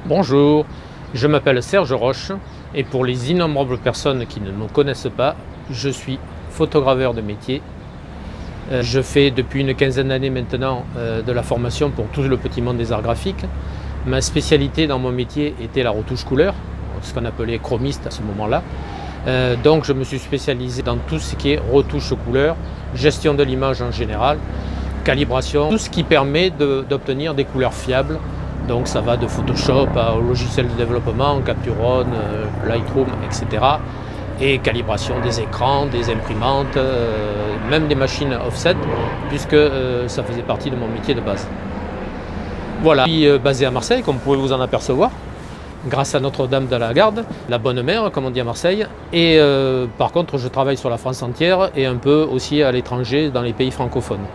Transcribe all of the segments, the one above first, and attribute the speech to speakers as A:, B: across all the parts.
A: Bonjour, je m'appelle Serge Roche et pour les innombrables personnes qui ne me connaissent pas, je suis photograveur de métier. Je fais depuis une quinzaine d'années maintenant de la formation pour tout le petit monde des arts graphiques. Ma spécialité dans mon métier était la retouche couleur, ce qu'on appelait chromiste à ce moment-là. Donc je me suis spécialisé dans tout ce qui est retouche couleur, gestion de l'image en général, calibration, tout ce qui permet d'obtenir des couleurs fiables. Donc ça va de Photoshop au logiciel de développement, Capture One, Lightroom, etc. Et calibration des écrans, des imprimantes, même des machines offset, puisque ça faisait partie de mon métier de base. Voilà, je suis basé à Marseille, comme vous pouvez vous en apercevoir, grâce à Notre-Dame de la Garde, la bonne mère, comme on dit à Marseille. Et par contre, je travaille sur la France entière et un peu aussi à l'étranger, dans les pays francophones.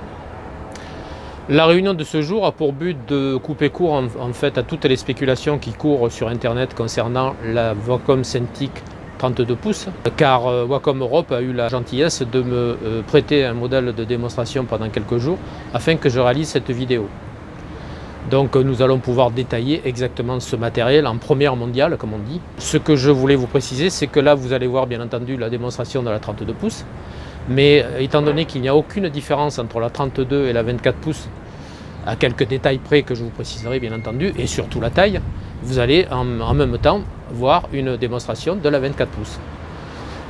A: La réunion de ce jour a pour but de couper court en fait à toutes les spéculations qui courent sur internet concernant la Wacom Cintiq 32 pouces, car Wacom Europe a eu la gentillesse de me prêter un modèle de démonstration pendant quelques jours afin que je réalise cette vidéo. Donc nous allons pouvoir détailler exactement ce matériel en première mondiale, comme on dit. Ce que je voulais vous préciser, c'est que là vous allez voir bien entendu la démonstration de la 32 pouces. Mais étant donné qu'il n'y a aucune différence entre la 32 et la 24 pouces, à quelques détails près que je vous préciserai bien entendu, et surtout la taille, vous allez en même temps voir une démonstration de la 24 pouces.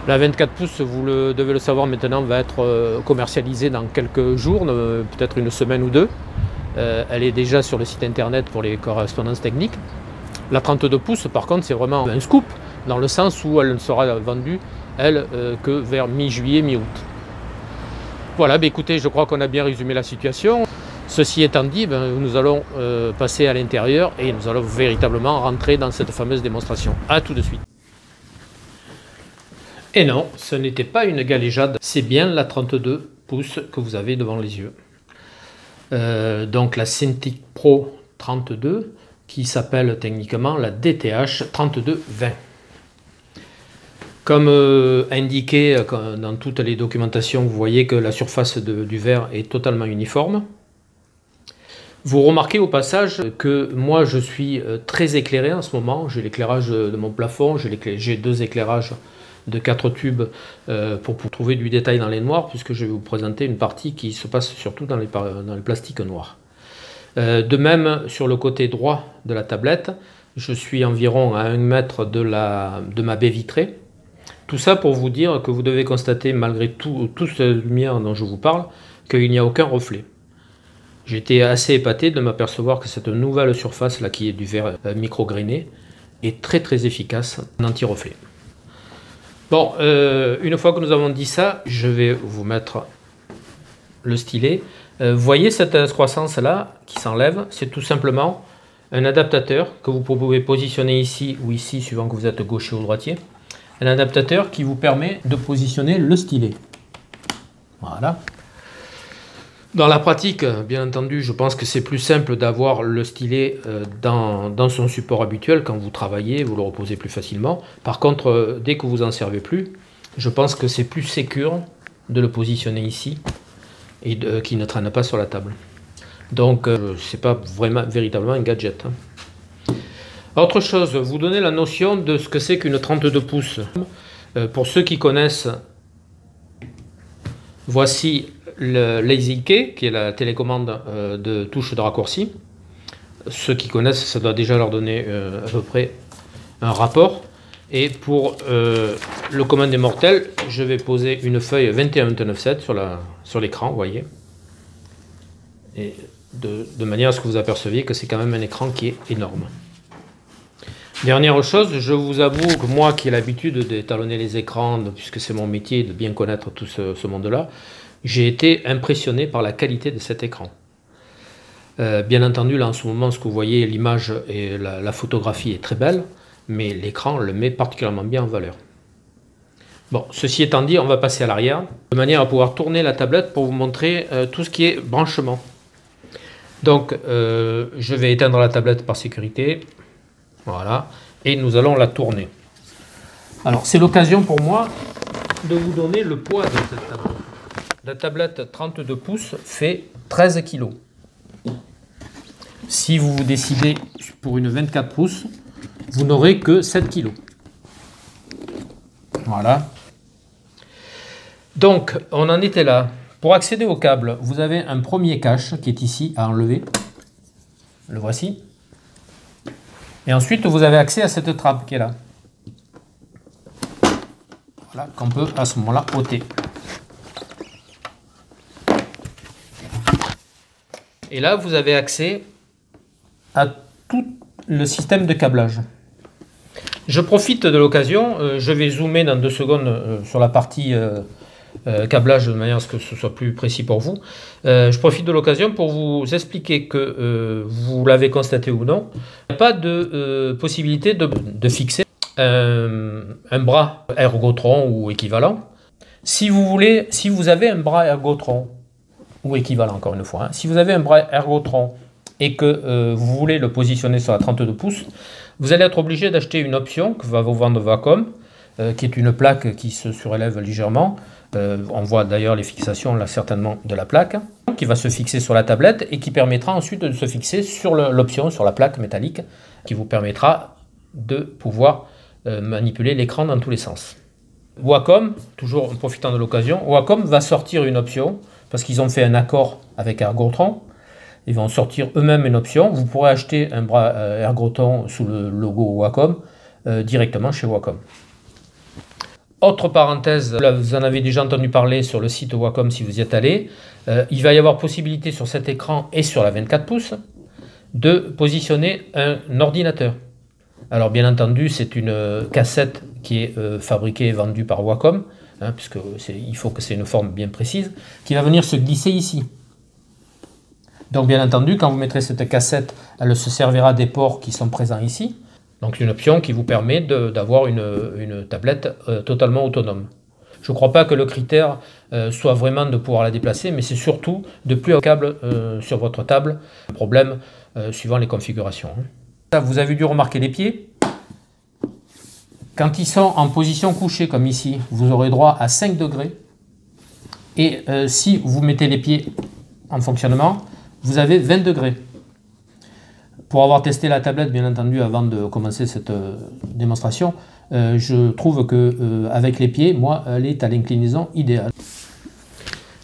A: La 24 pouces, vous devez le savoir maintenant, va être commercialisée dans quelques jours, peut-être une semaine ou deux. Elle est déjà sur le site internet pour les correspondances techniques. La 32 pouces, par contre, c'est vraiment un scoop, dans le sens où elle ne sera vendue, elle, que vers mi-juillet, mi-août. Voilà, écoutez, je crois qu'on a bien résumé la situation. Ceci étant dit, nous allons passer à l'intérieur et nous allons véritablement rentrer dans cette fameuse démonstration. A tout de suite. Et non, ce n'était pas une galéjade, c'est bien la 32 pouces que vous avez devant les yeux. Donc la Cintiq Pro 32 qui s'appelle techniquement la DTH 3220. Comme indiqué dans toutes les documentations, vous voyez que la surface du verre est totalement uniforme. Vous remarquez au passage que moi je suis très éclairé en ce moment. J'ai l'éclairage de mon plafond, j'ai deux éclairages de 4 tubes pour trouver du détail dans les noirs, puisque je vais vous présenter une partie qui se passe surtout dans les plastiques noirs. De même, sur le côté droit de la tablette, je suis environ à 1 mètre de ma baie vitrée. Tout ça pour vous dire que vous devez constater, malgré toute cette lumière dont je vous parle, qu'il n'y a aucun reflet. J'ai été assez épaté de m'apercevoir que cette nouvelle surface, là, qui est du verre micro-grainé, est très très efficace en anti-reflet. Bon, une fois que nous avons dit ça, je vais vous mettre le stylet. Voyez cette excroissance-là qui s'enlève, c'est tout simplement un adaptateur que vous pouvez positionner ici ou ici, suivant que vous êtes gaucher ou droitier. Un adaptateur qui vous permet de positionner le stylet. Voilà. Dans la pratique, bien entendu, je pense que c'est plus simple d'avoir le stylet dans son support habituel. Quand vous travaillez, vous le reposez plus facilement. Par contre, dès que vous n'en servez plus, je pense que c'est plus sécure de le positionner ici et qu'il ne traîne pas sur la table. Donc, c'est pas vraiment véritablement un gadget. Autre chose, vous donnez la notion de ce que c'est qu'une 32 pouces. Pour ceux qui connaissent, voici le Lazy Key, qui est la télécommande de touche de raccourci. Ceux qui connaissent, ça doit déjà leur donner à peu près un rapport. Et pour le commun des mortels, je vais poser une feuille 21-29/7 sur l'écran, vous voyez. Et de manière à ce que vous aperceviez que c'est quand même un écran qui est énorme. Dernière chose, je vous avoue que moi qui ai l'habitude d'étalonner les écrans, puisque c'est mon métier de bien connaître tout ce monde-là, j'ai été impressionné par la qualité de cet écran. Bien entendu, là en ce moment, ce que vous voyez, l'image et la photographie est très belle, mais l'écran le met particulièrement bien en valeur. Bon, ceci étant dit, on va passer à l'arrière, de manière à pouvoir tourner la tablette pour vous montrer tout ce qui est branchement. Donc, je vais éteindre la tablette par sécurité. Voilà, et nous allons la tourner. Alors, c'est l'occasion pour moi de vous donner le poids de cette tablette. La tablette 32 pouces fait 13 kg. Si vous vous décidez pour une 24 pouces, vous n'aurez que 7 kg. Voilà. Donc, on en était là. Pour accéder au câble, vous avez un premier cache qui est ici à enlever. Le voici. Et ensuite, vous avez accès à cette trappe qui est là. Voilà, qu'on peut à ce moment-là ôter. Et là, vous avez accès à tout le système de câblage. Je profite de l'occasion, je vais zoomer dans 2 secondes sur la partie câblage de manière à ce que ce soit plus précis pour vous. Je profite de l'occasion pour vous expliquer que vous l'avez constaté ou non, il n'y a pas de possibilité de fixer un bras ergotron ou équivalent. Si vous avez un bras ergotron ou équivalent, encore une fois, hein, si vous avez un bras ergotron et que vous voulez le positionner sur la 32 pouces, vous allez être obligé d'acheter une option que va vous vendre Wacom, qui est une plaque qui se surélève légèrement. On voit d'ailleurs les fixations là certainement de la plaque, qui va se fixer sur la tablette et qui permettra ensuite de se fixer sur l'option, sur la plaque métallique, qui vous permettra de pouvoir manipuler l'écran dans tous les sens. Wacom, toujours en profitant de l'occasion, Wacom va sortir une option, parce qu'ils ont fait un accord avec Ergotron. Ils vont sortir eux-mêmes une option. Vous pourrez acheter un bras Ergotron sous le logo Wacom directement chez Wacom. Autre parenthèse, là, vous en avez déjà entendu parler sur le site Wacom si vous y êtes allé. Il va y avoir possibilité sur cet écran et sur la 24 pouces de positionner un ordinateur. Alors bien entendu, c'est une cassette qui est fabriquée et vendue par Wacom, hein, puisqu'il faut que c'est une forme bien précise, qui va venir se glisser ici. Donc bien entendu, quand vous mettrez cette cassette, elle se servira des ports qui sont présents ici. Donc une option qui vous permet d'avoir une tablette totalement autonome. Je ne crois pas que le critère soit vraiment de pouvoir la déplacer, mais c'est surtout de plus avoir un câble sur votre table. Problème suivant les configurations. Vous avez dû remarquer les pieds. Quand ils sont en position couchée comme ici, vous aurez droit à 5 degrés. Et si vous mettez les pieds en fonctionnement, vous avez 20 degrés. Pour avoir testé la tablette, bien entendu, avant de commencer cette démonstration, je trouve que avec les pieds, moi, elle est à l'inclinaison idéale.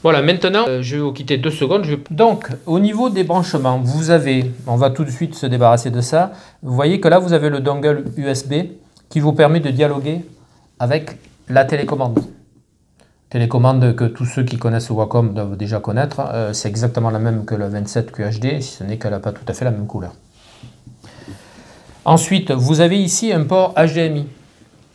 A: Voilà, maintenant, je vais vous quitter 2 secondes. Donc, au niveau des branchements, vous avez, on va tout de suite se débarrasser de ça. Vous voyez que là, vous avez le dongle USB qui vous permet de dialoguer avec la télécommande. Télécommande que tous ceux qui connaissent Wacom doivent déjà connaître. C'est exactement la même que la 27 QHD, si ce n'est qu'elle n'a pas tout à fait la même couleur. Ensuite, vous avez ici un port HDMI.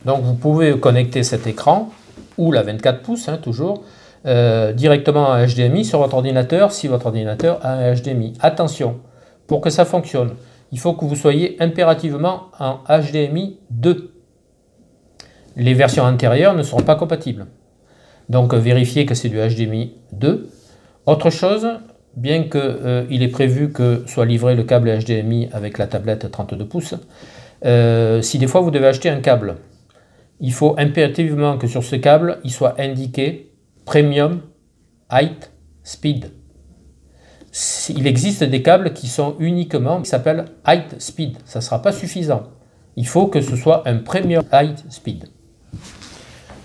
A: Donc, vous pouvez connecter cet écran, ou la 24 pouces, hein, toujours, directement à HDMI sur votre ordinateur, si votre ordinateur a un HDMI. Attention, pour que ça fonctionne, il faut que vous soyez impérativement en HDMI 2. Les versions antérieures ne seront pas compatibles. Donc, vérifiez que c'est du HDMI 2. Autre chose, bien qu'il est prévu que soit livré le câble HDMI avec la tablette 32 pouces, si des fois vous devez acheter un câble, il faut impérativement que sur ce câble, il soit indiqué Premium Height Speed. Il existe des câbles qui sont uniquement, qui s'appellent Height Speed. Ça ne sera pas suffisant. Il faut que ce soit un Premium Height Speed.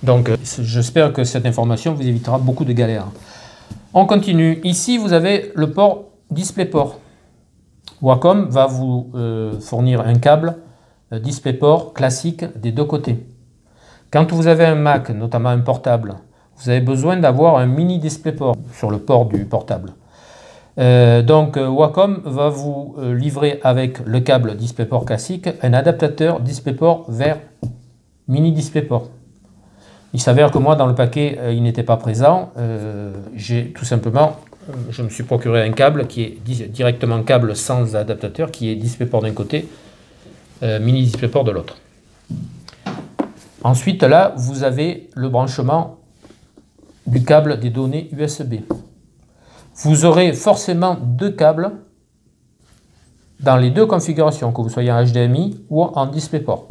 A: Donc, j'espère que cette information vous évitera beaucoup de galères. On continue. Ici, vous avez le port DisplayPort. Wacom va vous fournir un câble DisplayPort classique des 2 côtés. Quand vous avez un Mac, notamment un portable, vous avez besoin d'avoir un mini DisplayPort sur le port du portable. Donc Wacom va vous livrer avec le câble DisplayPort classique un adaptateur DisplayPort vers mini DisplayPort. Il s'avère que moi dans le paquet il n'était pas présent. Je me suis procuré un câble qui est directement câble sans adaptateur, qui est DisplayPort d'un côté, mini DisplayPort de l'autre. Ensuite là vous avez le branchement du câble des données USB. Vous aurez forcément 2 câbles dans les 2 configurations, que vous soyez en HDMI ou en DisplayPort.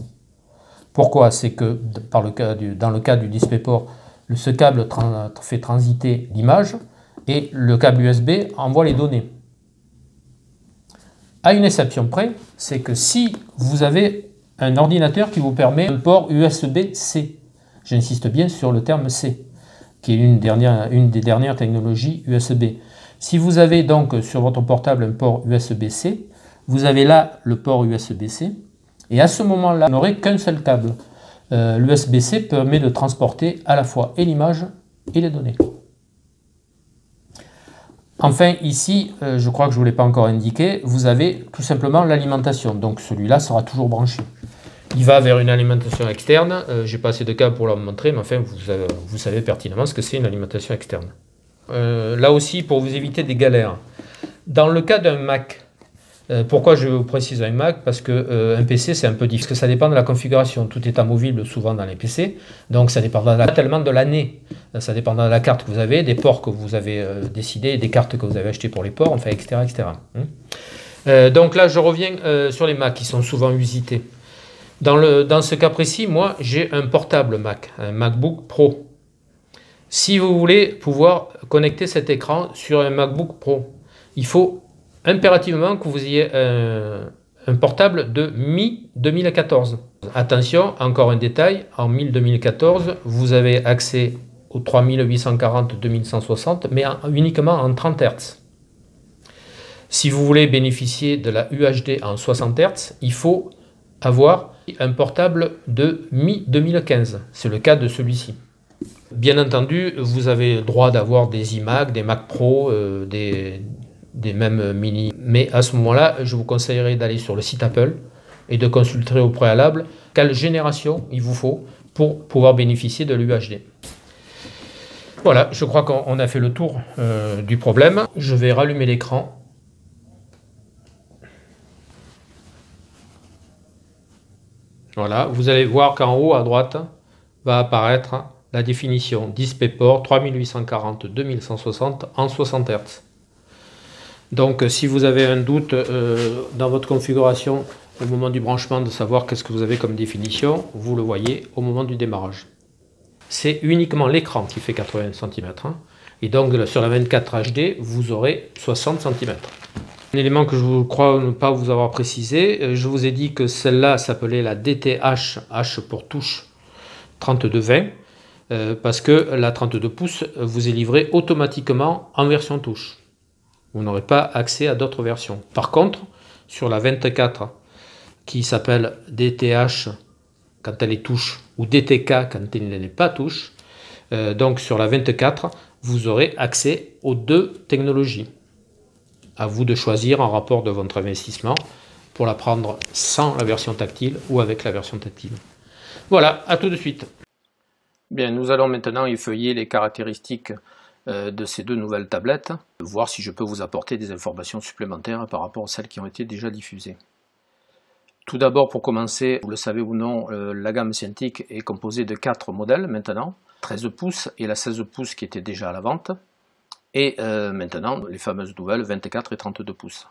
A: Pourquoi? C'est que dans le cas du DisplayPort, ce câble fait transiter l'image et le câble USB envoie les données. À une exception près, c'est que si vous avez un ordinateur qui vous permet un port USB-C, j'insiste bien sur le terme C, qui est une des dernières technologies USB. Si vous avez donc sur votre portable un port USB-C, vous avez là le port USB-C, et à ce moment-là, vous n'aurez qu'un seul câble. L'USB-C permet de transporter à la fois et l'image et les données. Enfin, ici, je crois que je ne vous l'ai pas encore indiqué, vous avez tout simplement l'alimentation. Donc celui-là sera toujours branché. Il va vers une alimentation externe. Je n'ai pas assez de câbles pour leur montrer, mais enfin, vous savez pertinemment ce que c'est une alimentation externe. Là aussi, pour vous éviter des galères. Dans le cas d'un Mac, pourquoi je vous précise un Mac? Parce qu'un PC, c'est un peu difficile, parce que ça dépend de la configuration. Tout est amovible souvent dans les PC, donc ça dépend pas tellement de l'année. Ça dépend de la carte que vous avez, des ports que vous avez décidé, des cartes que vous avez achetées pour les ports, enfin, etc. etc. Donc là, je reviens sur les Macs qui sont souvent usités. Dans ce cas précis, moi, j'ai un portable Mac, un MacBook Pro. Si vous voulez pouvoir connecter cet écran sur un MacBook Pro, il faut impérativement que vous ayez un portable de mi-2014. Attention, encore un détail, en mi-2014, vous avez accès au 3840-2160, mais uniquement en 30 Hz. Si vous voulez bénéficier de la UHD en 60 Hz, il faut avoir un portable de mi-2015. C'est le cas de celui-ci. Bien entendu, vous avez le droit d'avoir des iMac, des Mac Pro, des mêmes mini. Mais à ce moment-là, je vous conseillerais d'aller sur le site Apple et de consulter au préalable quelle génération il vous faut pour pouvoir bénéficier de l'UHD. Voilà, je crois qu'on a fait le tour du problème. Je vais rallumer l'écran. Voilà, vous allez voir qu'en haut à droite va apparaître la définition DisplayPort 3840-2160 en 60 Hz. Donc si vous avez un doute dans votre configuration au moment du branchement de savoir qu'est-ce que vous avez comme définition, vous le voyez au moment du démarrage. C'est uniquement l'écran qui fait 80 cm. Et donc sur la 24 HD, vous aurez 60 cm. Un élément que je crois ne pas vous avoir précisé, je vous ai dit que celle-là s'appelait la DTH, H pour touche 3220, parce que la 32 pouces vous est livrée automatiquement en version touche. Vous n'aurez pas accès à d'autres versions. Par contre, sur la 24 qui s'appelle DTH quand elle est touche ou DTK quand elle n'est pas touche, donc sur la 24, vous aurez accès aux deux technologies. À vous de choisir en rapport de votre investissement pour la prendre sans la version tactile ou avec la version tactile. Voilà, à tout de suite. Bien, nous allons maintenant effeuiller les caractéristiques de ces deux nouvelles tablettes, voir si je peux vous apporter des informations supplémentaires par rapport à celles qui ont été déjà diffusées. Tout d'abord, pour commencer, vous le savez ou non, la gamme Cintiq est composée de 4 modèles maintenant, 13 pouces et la 16 pouces qui était déjà à la vente, et maintenant les fameuses nouvelles 24 et 32 pouces.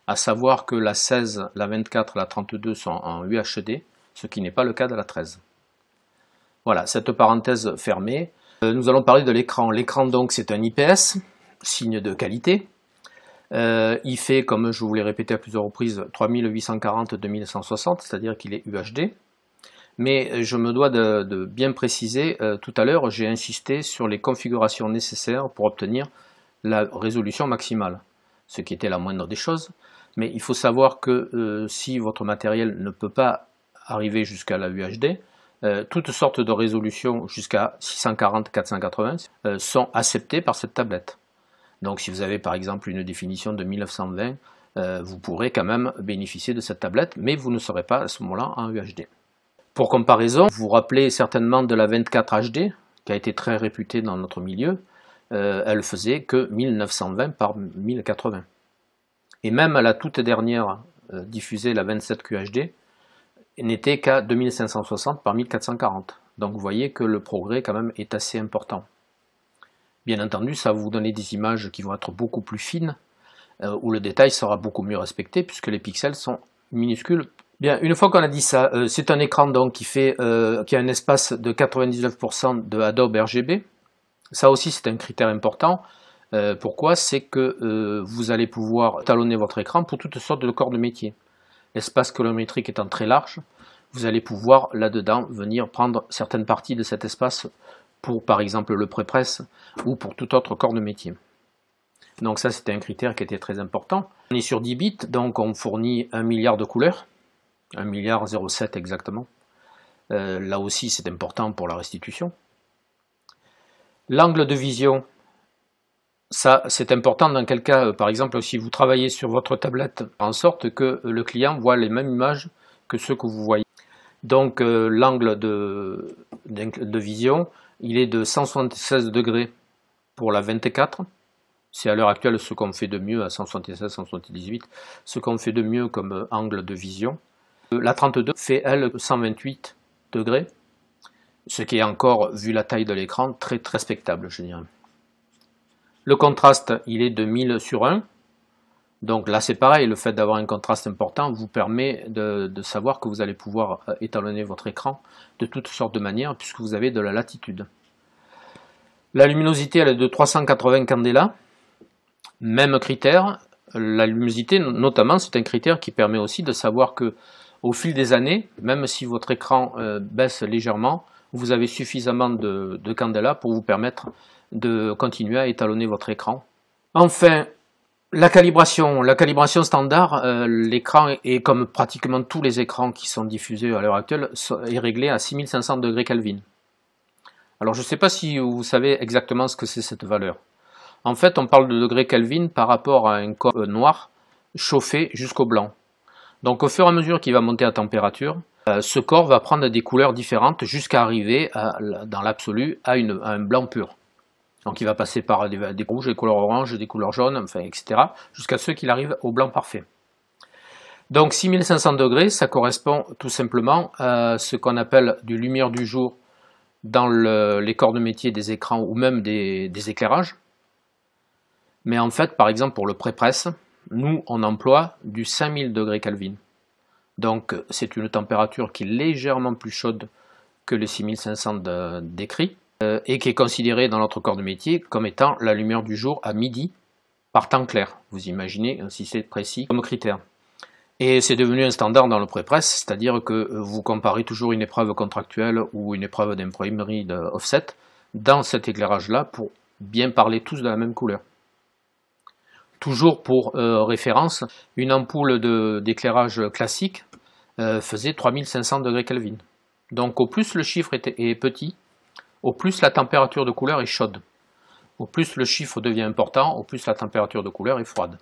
A: À savoir que la 16, la 24 et la 32 sont en UHD, ce qui n'est pas le cas de la 13. Voilà, cette parenthèse fermée. Nous allons parler de l'écran. L'écran donc c'est un IPS, signe de qualité. Il fait, comme je vous l'ai répété à plusieurs reprises, 3840-2160, c'est-à-dire qu'il est UHD. Mais je me dois de bien préciser, tout à l'heure j'ai insisté sur les configurations nécessaires pour obtenir la résolution maximale, ce qui était la moindre des choses. Mais il faut savoir que si votre matériel ne peut pas arriver jusqu'à la UHD, toutes sortes de résolutions jusqu'à 640-480 sont acceptées par cette tablette. Donc si vous avez par exemple une définition de 1920, vous pourrez quand même bénéficier de cette tablette, mais vous ne serez pas à ce moment-là en UHD. Pour comparaison, vous vous rappelez certainement de la 24 HD, qui a été très réputée dans notre milieu, elle faisait que 1920 par 1080. Et même la toute dernière diffusée, la 27 QHD, n'était qu'à 2560 par 1440. Donc vous voyez que le progrès quand même est assez important. Bien entendu, ça va vous donner des images qui vont être beaucoup plus fines, où le détail sera beaucoup mieux respecté, puisque les pixels sont minuscules. Bien, une fois qu'on a dit ça, c'est un écran donc qui a un espace de 99% de Adobe RGB. Ça aussi c'est un critère important. Pourquoi? C'est que vous allez pouvoir étalonner votre écran pour toutes sortes de corps de métier. L'espace colorimétrique étant très large, vous allez pouvoir là-dedans venir prendre certaines parties de cet espace pour par exemple le pré-presse ou pour tout autre corps de métier. Donc ça c'était un critère qui était très important. On est sur 10 bits, donc on fournit 1 milliard de couleurs, 1 milliard 0,7 exactement. Là aussi c'est important pour la restitution. L'angle de vision, ça c'est important dans quel cas, par exemple si vous travaillez sur votre tablette, en sorte que le client voit les mêmes images que ceux que vous voyez. Donc l'angle de vision, il est de 176 degrés pour la 24. C'est à l'heure actuelle ce qu'on fait de mieux à 176, 178, ce qu'on fait de mieux comme angle de vision. La 32 fait elle 128 degrés, ce qui est encore, vu la taille de l'écran, très respectable, je dirais. Le contraste, il est de 1000 sur 1. Donc là c'est pareil, le fait d'avoir un contraste important vous permet de savoir que vous allez pouvoir étalonner votre écran de toutes sortes de manières puisque vous avez de la latitude. La luminosité elle est de 380 candela, même critère. La luminosité notamment c'est un critère qui permet aussi de savoir que au fil des années, même si votre écran baisse légèrement, vous avez suffisamment de candela pour vous permettre de continuer à étalonner votre écran. Enfin, la calibration standard, l'écran est comme pratiquement tous les écrans qui sont diffusés à l'heure actuelle, est réglé à 6500 degrés Kelvin. Alors je ne sais pas si vous savez exactement ce que c'est cette valeur. En fait, on parle de degrés Kelvin par rapport à un corps noir chauffé jusqu'au blanc. Donc au fur et à mesure qu'il va monter à température, ce corps va prendre des couleurs différentes jusqu'à arriver dans l'absolu à un blanc pur. Donc il va passer par des rouges, des couleurs oranges, des couleurs jaunes, enfin, etc. jusqu'à ce qu'il arrive au blanc parfait. Donc 6500 degrés, ça correspond tout simplement à ce qu'on appelle du lumière du jour dans les corps de métier des écrans ou même des éclairages. Mais en fait, par exemple pour le pré-presse, nous on emploie du 5000 degrés Kelvin. Donc c'est une température qui est légèrement plus chaude que les 6500 décrits. Et qui est considéré dans notre corps de métier comme étant la lumière du jour à midi par temps clair. Vous imaginez si c'est précis comme critère. Et c'est devenu un standard dans le pré-presse, c'est-à-dire que vous comparez toujours une épreuve contractuelle ou une épreuve d'imprimerie de offset dans cet éclairage-là pour bien parler tous de la même couleur. Toujours pour référence, une ampoule d'éclairage classique faisait 3500 degrés Kelvin. Donc au plus le chiffre est petit, au plus la température de couleur est chaude. Au plus le chiffre devient important, au plus la température de couleur est froide.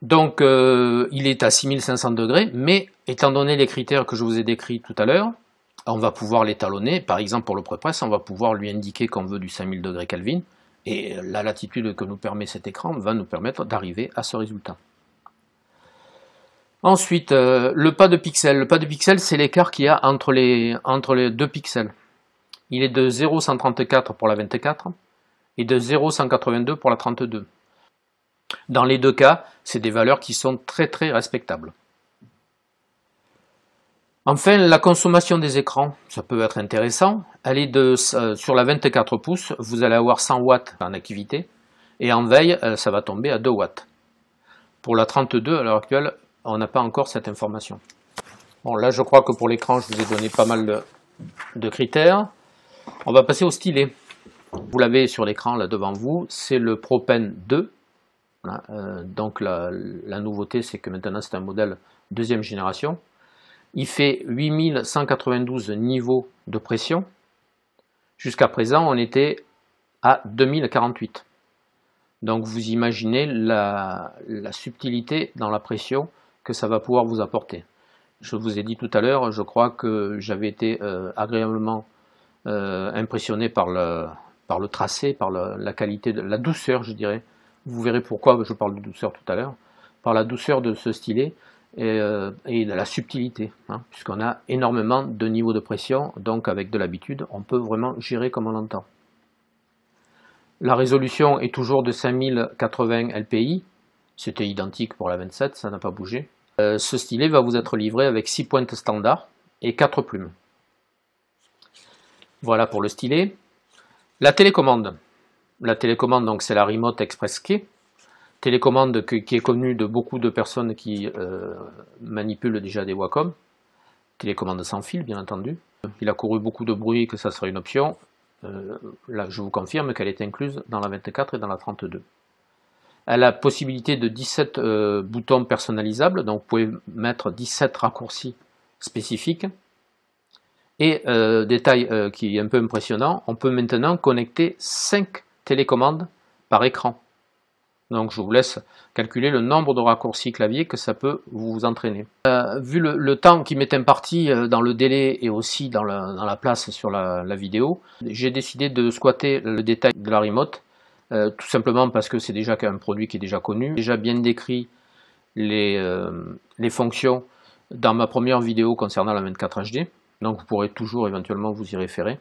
A: Donc il est à 6500 degrés, mais étant donné les critères que je vous ai décrits tout à l'heure, on va pouvoir l'étalonner. Par exemple pour le pré-presse, on va pouvoir lui indiquer qu'on veut du 5000 degrés Kelvin, et la latitude que nous permet cet écran va nous permettre d'arriver à ce résultat. Ensuite, le pas de pixels. Le pas de pixels, c'est l'écart qu'il y a entre les 2 pixels. Il est de 0,134 pour la 24 et de 0,182 pour la 32. Dans les deux cas, c'est des valeurs qui sont très respectables. Enfin, la consommation des écrans, ça peut être intéressant. Elle est sur la 24 pouces, vous allez avoir 100 watts en activité, et en veille, ça va tomber à 2 watts. Pour la 32, à l'heure actuelle, on n'a pas encore cette information. Bon, là, je crois que pour l'écran, je vous ai donné pas mal de critères. On va passer au stylet. Vous l'avez sur l'écran là devant vous, c'est le Propen 2. Voilà, donc la nouveauté c'est que maintenant c'est un modèle deuxième génération. Il fait 8192 niveaux de pression. Jusqu'à présent on était à 2048. Donc vous imaginez la subtilité dans la pression que ça va pouvoir vous apporter. Je vous ai dit tout à l'heure, je crois que j'avais été agréablement impressionné par le tracé, par la qualité, la douceur je dirais. Vous verrez pourquoi je parle de douceur tout à l'heure. Par la douceur de ce stylet et de la subtilité, hein, puisqu'on a énormément de niveaux de pression, donc avec de l'habitude, on peut vraiment gérer comme on l'entend. La résolution est toujours de 5080 LPI, c'était identique pour la 27, ça n'a pas bougé. Ce stylet va vous être livré avec 6 pointes standard et 4 plumes. Voilà pour le stylet. La télécommande. La télécommande, donc c'est la Remote Express Key. Télécommande qui est connue de beaucoup de personnes qui manipulent déjà des Wacom. Télécommande sans fil, bien entendu. Il a couru beaucoup de bruit que ça serait une option. Là, je vous confirme qu'elle est incluse dans la 24 et dans la 32. Elle a la possibilité de 17 boutons personnalisables, donc vous pouvez mettre 17 raccourcis spécifiques. Et détail qui est un peu impressionnant, on peut maintenant connecter 5 télécommandes par écran. Donc je vous laisse calculer le nombre de raccourcis clavier que ça peut vous entraîner. Vu le temps qui m'est imparti dans le délai et aussi dans la place sur la vidéo, j'ai décidé de squatter le détail de la remote, tout simplement parce que c'est déjà un produit qui est déjà connu, déjà bien décrit les fonctions dans ma première vidéo concernant la 24 HD, donc vous pourrez toujours éventuellement vous y référer.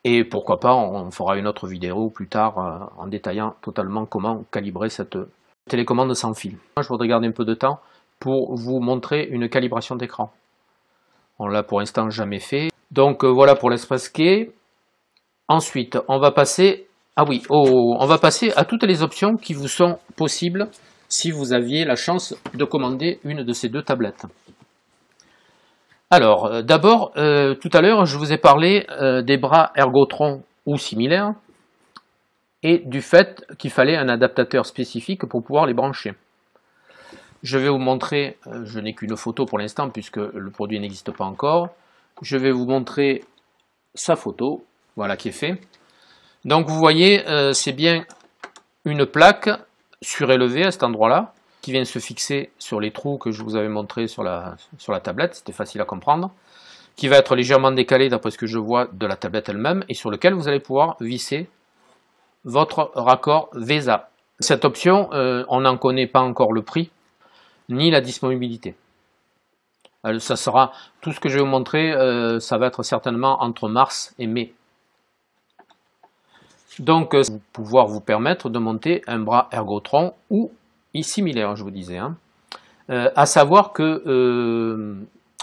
A: Et pourquoi pas, on fera une autre vidéo plus tard en détaillant totalement comment calibrer cette télécommande sans fil. Je voudrais garder un peu de temps pour vous montrer une calibration d'écran. On l'a pour l'instant jamais fait. Donc voilà pour l'Express Key. Ensuite, on va passer on va passer à toutes les options qui vous sont possibles si vous aviez la chance de commander une de ces deux tablettes. Alors, d'abord, tout à l'heure, je vous ai parlé des bras Ergotron ou similaires et du fait qu'il fallait un adaptateur spécifique pour pouvoir les brancher. Je vais vous montrer, je n'ai qu'une photo pour l'instant puisque le produit n'existe pas encore. Je vais vous montrer sa photo, voilà qui est fait. Donc vous voyez, c'est bien une plaque surélevée à cet endroit-là, qui vient se fixer sur les trous que je vous avais montré sur la tablette, c'était facile à comprendre, qui va être légèrement décalé d'après ce que je vois de la tablette elle-même, et sur lequel vous allez pouvoir visser votre raccord VESA. Cette option, on n'en connaît pas encore le prix, ni la disponibilité. Ça sera, tout ce que je vais vous montrer, ça va être certainement entre mars et mai. Donc, pouvoir vous permettre de monter un bras Ergotron ou similaire, je vous disais. À savoir que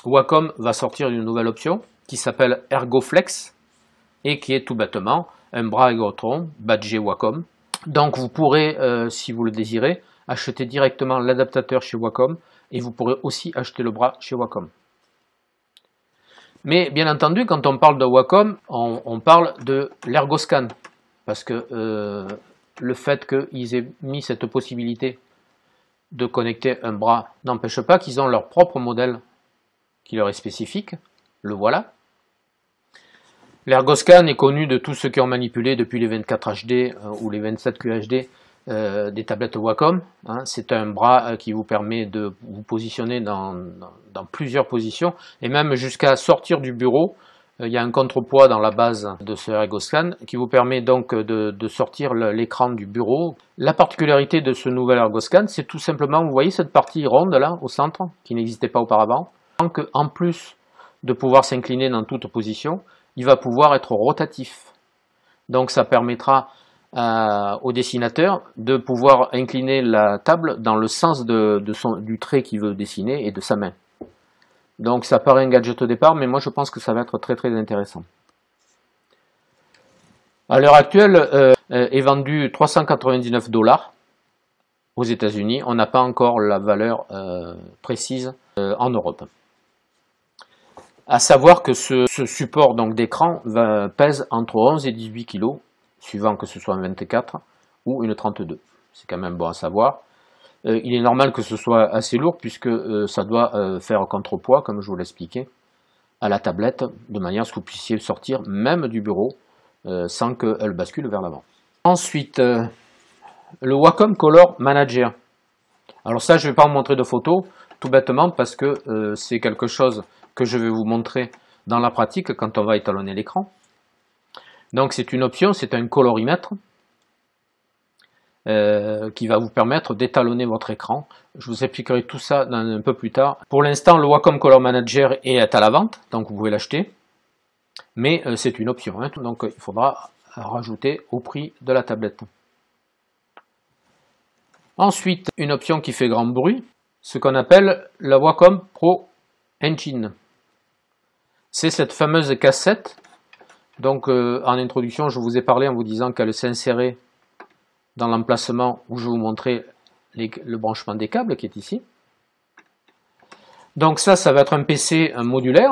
A: Wacom va sortir une nouvelle option qui s'appelle ErgoFlex et qui est tout bêtement un bras Ergotron badgé Wacom. Donc vous pourrez, si vous le désirez, acheter directement l'adaptateur chez Wacom et vous pourrez aussi acheter le bras chez Wacom. Mais bien entendu, quand on parle de Wacom, on parle de l'ErgoScan parce que le fait qu'ils aient mis cette possibilité de connecter un bras n'empêche pas qu'ils ont leur propre modèle qui leur est spécifique, le voilà. L'ErgoScan est connu de tous ceux qui ont manipulé depuis les 24 HD ou les 27 QHD des tablettes Wacom. C'est un bras qui vous permet de vous positionner dans plusieurs positions et même jusqu'à sortir du bureau. Il y a un contrepoids dans la base de ce ErgoScan qui vous permet donc de sortir l'écran du bureau. La particularité de ce nouvel ErgoScan, c'est tout simplement, vous voyez cette partie ronde là au centre, qui n'existait pas auparavant, en plus de pouvoir s'incliner dans toute position, il va pouvoir être rotatif. Donc ça permettra au dessinateur de pouvoir incliner la table dans le sens du trait qu'il veut dessiner et de sa main. Donc ça paraît un gadget au départ, mais moi je pense que ça va être très très intéressant. À l'heure actuelle, est vendu 399 $ aux États-Unis. On n'a pas encore la valeur précise en Europe. À savoir que ce support d'écran pèse entre 11 et 18 kg, suivant que ce soit un 24 ou une 32. C'est quand même bon à savoir. Il est normal que ce soit assez lourd puisque ça doit faire contrepoids, comme je vous l'expliquais, à la tablette, de manière à ce que vous puissiez sortir même du bureau sans qu'elle bascule vers l'avant. Ensuite, le Wacom Color Manager. Alors ça, je ne vais pas vous montrer de photos, tout bêtement parce que c'est quelque chose que je vais vous montrer dans la pratique quand on va étalonner l'écran. Donc c'est une option, c'est un colorimètre qui va vous permettre d'étalonner votre écran. Je vous expliquerai tout ça un peu plus tard. Pour l'instant, le Wacom Color Manager est à la vente, donc vous pouvez l'acheter, mais c'est une option, donc il faudra rajouter au prix de la tablette. Ensuite, une option qui fait grand bruit, ce qu'on appelle la Wacom Pro Engine. C'est cette fameuse cassette. Donc en introduction, je vous ai parlé en vous disant qu'elle s'insérait dans l'emplacement où je vais vous montrer le branchement des câbles qui est ici. Donc ça va être un PC modulaire.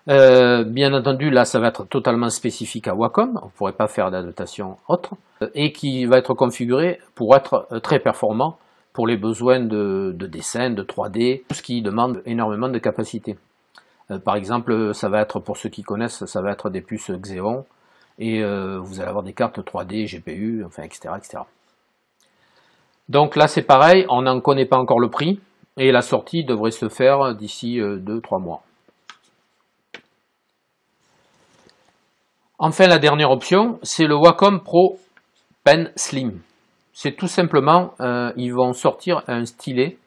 A: Bien entendu, là, ça va être totalement spécifique à Wacom. On ne pourrait pas faire d'adaptation autre. Et qui va être configuré pour être très performant pour les besoins de dessin, de 3D, tout ce qui demande énormément de capacité. Par exemple, ça va être, pour ceux qui connaissent, ça va être des puces Xeon. Et vous allez avoir des cartes 3D, GPU, enfin, etc., etc. Donc là, c'est pareil, on n'en connaît pas encore le prix. Et la sortie devrait se faire d'ici 2-3 mois. Enfin, la dernière option, c'est le Wacom Pro Pen Slim. C'est tout simplement, ils vont sortir un stylet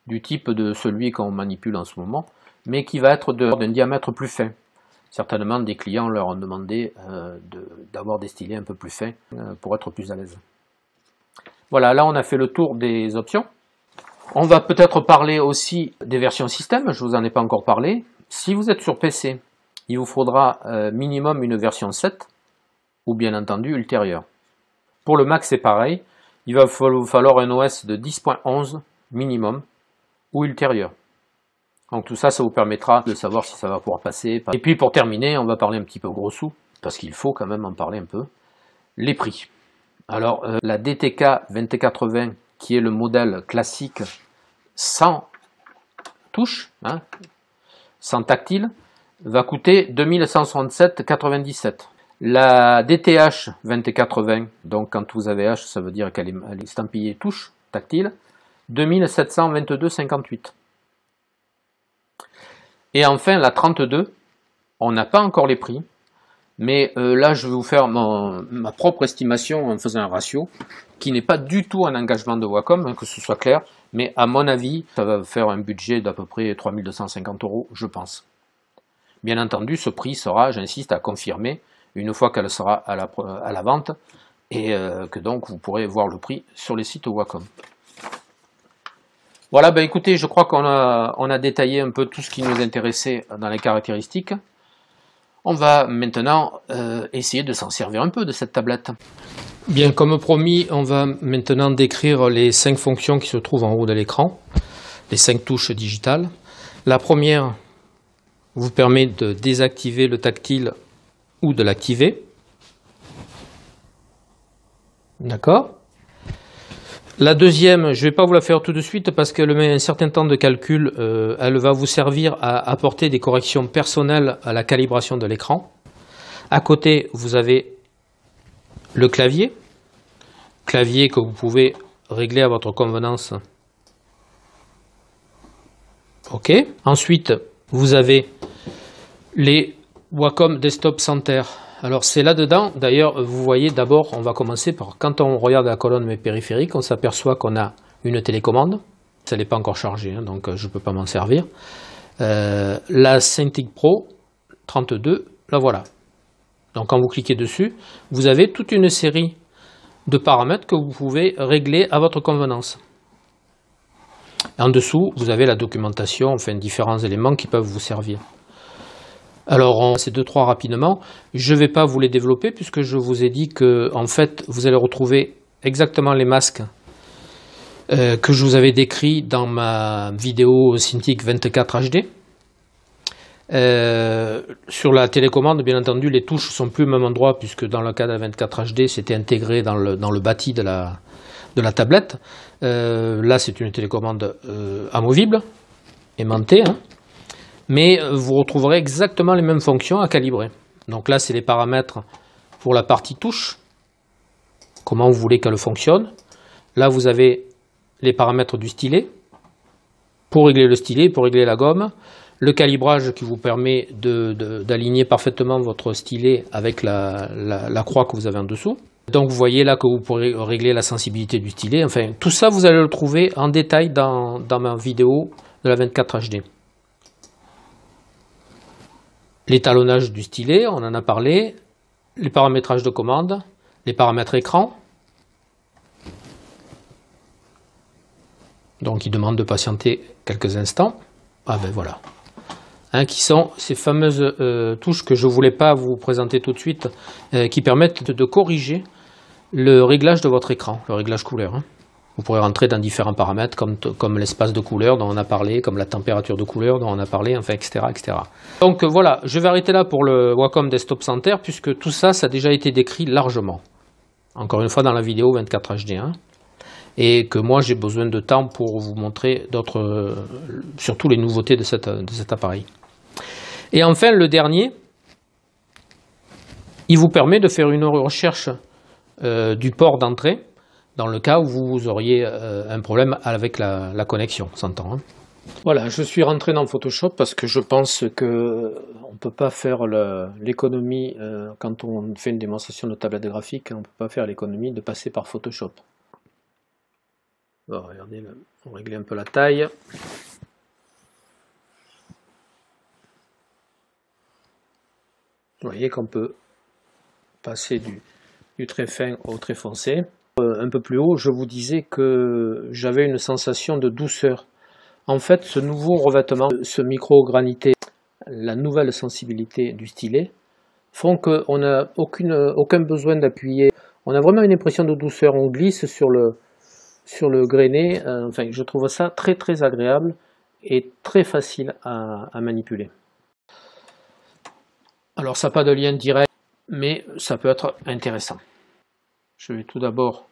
A: du type de celui qu'on manipule en ce moment, mais qui va être d'un diamètre plus fin. Certainement, des clients leur ont demandé d'avoir des stylets un peu plus fins pour être plus à l'aise. Voilà, là on a fait le tour des options. On va peut-être parler aussi des versions système, je ne vous en ai pas encore parlé. Si vous êtes sur PC, il vous faudra minimum une version 7 ou bien entendu ultérieure. Pour le Mac c'est pareil, il va vous falloir un OS de 10.11 minimum ou ultérieur. Donc tout ça, ça vous permettra de savoir si ça va pouvoir passer. Et puis pour terminer, on va parler un petit peu gros sous, parce qu'il faut quand même en parler un peu. Les prix. Alors la DTK 2080, qui est le modèle classique sans touche, hein, sans tactile, va coûter 2167,97 €. La DTH 2080, donc quand vous avez H, ça veut dire qu'elle est estampillée touche tactile, 2722,58 €. Et enfin la 32, on n'a pas encore les prix, mais là je vais vous faire ma propre estimation en faisant un ratio, qui n'est pas du tout un engagement de Wacom, hein, que ce soit clair, mais à mon avis, ça va faire un budget d'à peu près 3250 €, je pense. Bien entendu, ce prix sera, j'insiste, à confirmer une fois qu'elle sera à la vente, et que donc vous pourrez voir le prix sur les sites Wacom. Voilà, ben écoutez, je crois qu'on a détaillé un peu tout ce qui nous intéressait dans les caractéristiques. On va maintenant essayer de s'en servir un peu de cette tablette. Bien, comme promis, on va maintenant décrire les 5 fonctions qui se trouvent en haut de l'écran, les 5 touches digitales. La première vous permet de désactiver le tactile ou de l'activer. D'accord ? La deuxième, je ne vais pas vous la faire tout de suite parce qu'elle met un certain temps de calcul. Elle va vous servir à apporter des corrections personnelles à la calibration de l'écran. À côté, vous avez le clavier que vous pouvez régler à votre convenance. OK. Ensuite, vous avez les Wacom Desktop Center. Alors c'est là-dedans, d'ailleurs, vous voyez, d'abord, on va commencer par, quand on regarde la colonne mes périphériques, on s'aperçoit qu'on a une télécommande. Ça n'est pas encore chargé, hein, donc je ne peux pas m'en servir. La Cintiq Pro 32, la voilà. Donc quand vous cliquez dessus, vous avez toute une série de paramètres que vous pouvez régler à votre convenance. En dessous, vous avez la documentation, enfin différents éléments qui peuvent vous servir. Alors, ces 2-3 rapidement, je ne vais pas vous les développer puisque je vous ai dit que, en fait, vous allez retrouver exactement les masques que je vous avais décrits dans ma vidéo Cintiq 24 HD. Sur la télécommande, bien entendu, les touches sont plus au même endroit puisque dans le cas de la 24 HD, c'était intégré dans le bâti de la tablette. Là, c'est une télécommande amovible, aimantée, hein. Mais vous retrouverez exactement les mêmes fonctions à calibrer. Donc là, c'est les paramètres pour la partie touche, comment vous voulez qu'elle fonctionne. Là, vous avez les paramètres du stylet, pour régler le stylet, pour régler la gomme, le calibrage qui vous permet d'aligner parfaitement votre stylet avec la croix que vous avez en dessous. Donc vous voyez là que vous pourrez régler la sensibilité du stylet. Enfin, tout ça, vous allez le trouver en détail dans ma vidéo de la 24 HD. L'étalonnage du stylet, on en a parlé, les paramétrages de commande, les paramètres écran. Donc il demande de patienter quelques instants. Ah ben voilà. Hein, qui sont ces fameuses touches que je ne voulais pas vous présenter tout de suite, qui permettent de corriger le réglage de votre écran, le réglage couleur. Vous pourrez rentrer dans différents paramètres comme l'espace de couleur dont on a parlé, comme la température de couleur dont on a parlé, enfin, etc., etc. Donc voilà, je vais arrêter là pour le Wacom Desktop Center puisque tout ça, ça a déjà été décrit largement. Encore une fois dans la vidéo 24 HD1. Et que moi j'ai besoin de temps pour vous montrer d'autres, surtout les nouveautés de cet appareil. Et enfin le dernier, il vous permet de faire une recherche du port d'entrée dans le cas où vous auriez un problème avec la connexion, on s'entend. Voilà, je suis rentré dans Photoshop parce que je pense que on ne peut pas faire l'économie, quand on fait une démonstration de tablette graphique, on ne peut pas faire l'économie de passer par Photoshop. Bon, regardez, on va régler un peu la taille. Vous voyez qu'on peut passer du très fin au très foncé. Un peu plus haut, je vous disais que j'avais une sensation de douceur. En fait, ce nouveau revêtement, ce micro granité, la nouvelle sensibilité du stylet, font qu'on n'a aucun besoin d'appuyer. On a vraiment une impression de douceur. On glisse sur le grainé. Enfin, je trouve ça très très agréable et très facile à manipuler. Alors, ça n'a pas de lien direct, mais ça peut être intéressant. Je vais tout d'abord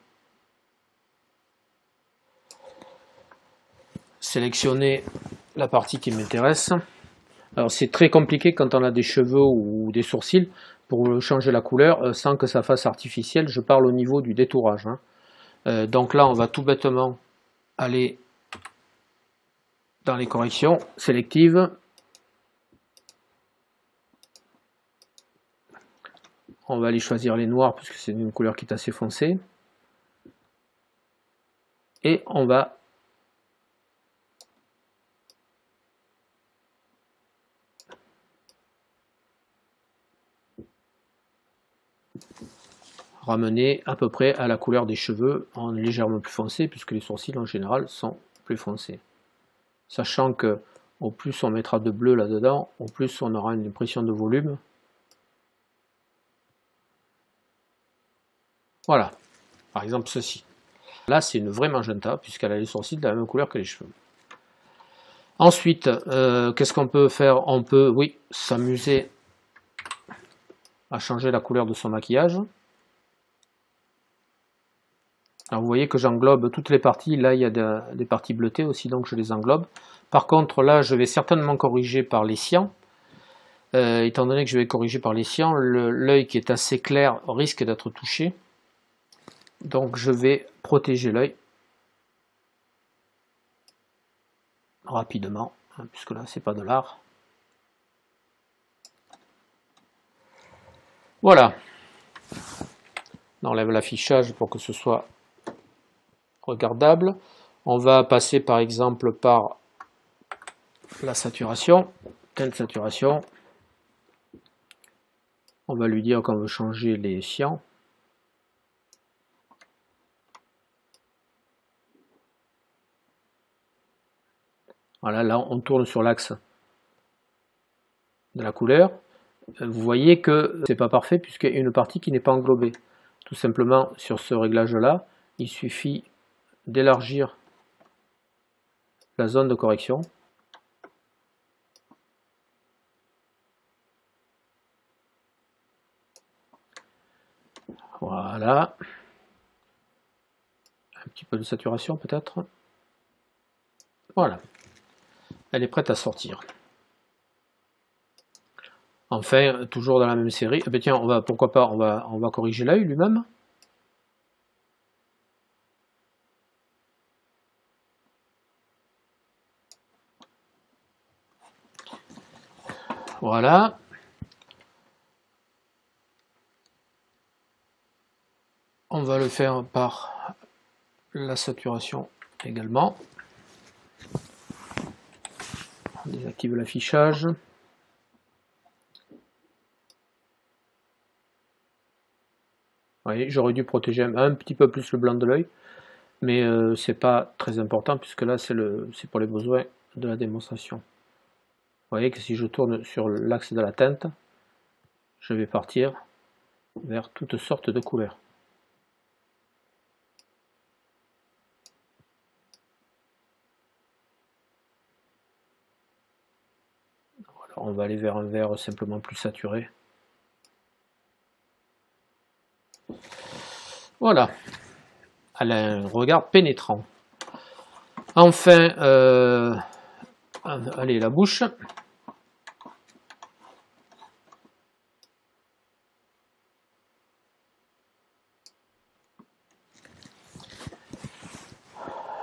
A: sélectionner la partie qui m'intéresse. Alors c'est très compliqué quand on a des cheveux ou des sourcils pour changer la couleur sans que ça fasse artificiel. Je parle au niveau du détourage. Donc là on va tout bêtement aller dans les corrections sélectives. On va aller choisir les noirs puisque c'est une couleur qui est assez foncée. Et on va ramener à peu près à la couleur des cheveux en légèrement plus foncé puisque les sourcils en général sont plus foncés. Sachant que au plus on mettra de bleu là-dedans, au plus on aura une impression de volume. Voilà, par exemple ceci. Là c'est une vraie magenta puisqu'elle a les sourcils de la même couleur que les cheveux. Ensuite, qu'est-ce qu'on peut faire? On peut, oui, s'amuser à changer la couleur de son maquillage. Alors vous voyez que j'englobe toutes les parties. Là il y a des parties bleutées aussi, donc je les englobe. Par contre là je vais certainement corriger par les cyans. Étant donné que je vais corriger par les cyans, l'œil qui est assez clair risque d'être touché. Donc je vais protéger l'œil rapidement, puisque là c'est pas de l'art. Voilà. On enlève l'affichage pour que ce soit regardable. On va passer par exemple par la saturation, teinte saturation. On va lui dire qu'on veut changer les cyans. Voilà, là on tourne sur l'axe de la couleur. Vous voyez que c'est pas parfait puisqu'il y a une partie qui n'est pas englobée. Tout simplement sur ce réglage là, il suffit d'élargir la zone de correction. Voilà. Un petit peu de saturation peut-être. Voilà. Elle est prête à sortir. Enfin, toujours dans la même série. Eh bien, tiens, pourquoi pas, on va corriger l'œil lui-même. Voilà. On va le faire par la saturation également. On désactive l'affichage. Vous voyez, j'aurais dû protéger un petit peu plus le blanc de l'œil, mais c'est pas très important puisque là c'est pour les besoins de la démonstration. Vous voyez que si je tourne sur l'axe de la teinte, je vais partir vers toutes sortes de couleurs. on va aller vers un vert simplement plus saturé. Voilà, elle a un regard pénétrant. Enfin, allez, la bouche.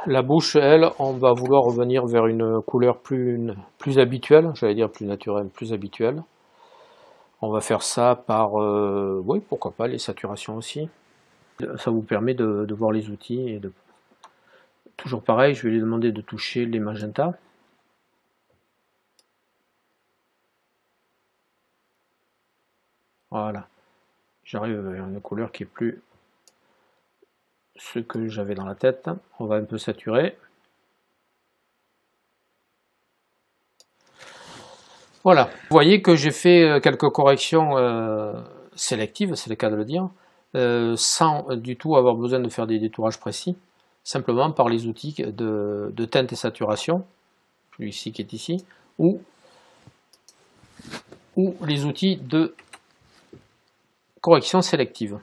A: La bouche, elle, on va vouloir revenir vers une couleur plus habituelle, j'allais dire plus naturelle, plus habituelle. On va faire ça par, oui, pourquoi pas, les saturations aussi. Ça vous permet de voir les outils. Et toujours pareil, je vais lui demander de toucher les magentas. Voilà. J'arrive vers une couleur qui est plus ce que j'avais dans la tête. On va un peu saturer. Voilà. Vous voyez que j'ai fait quelques corrections sélectives, c'est le cas de le dire, sans du tout avoir besoin de faire des détourages précis, simplement par les outils de teinte et saturation, celui-ci qui est ici, ou les outils de correction sélective.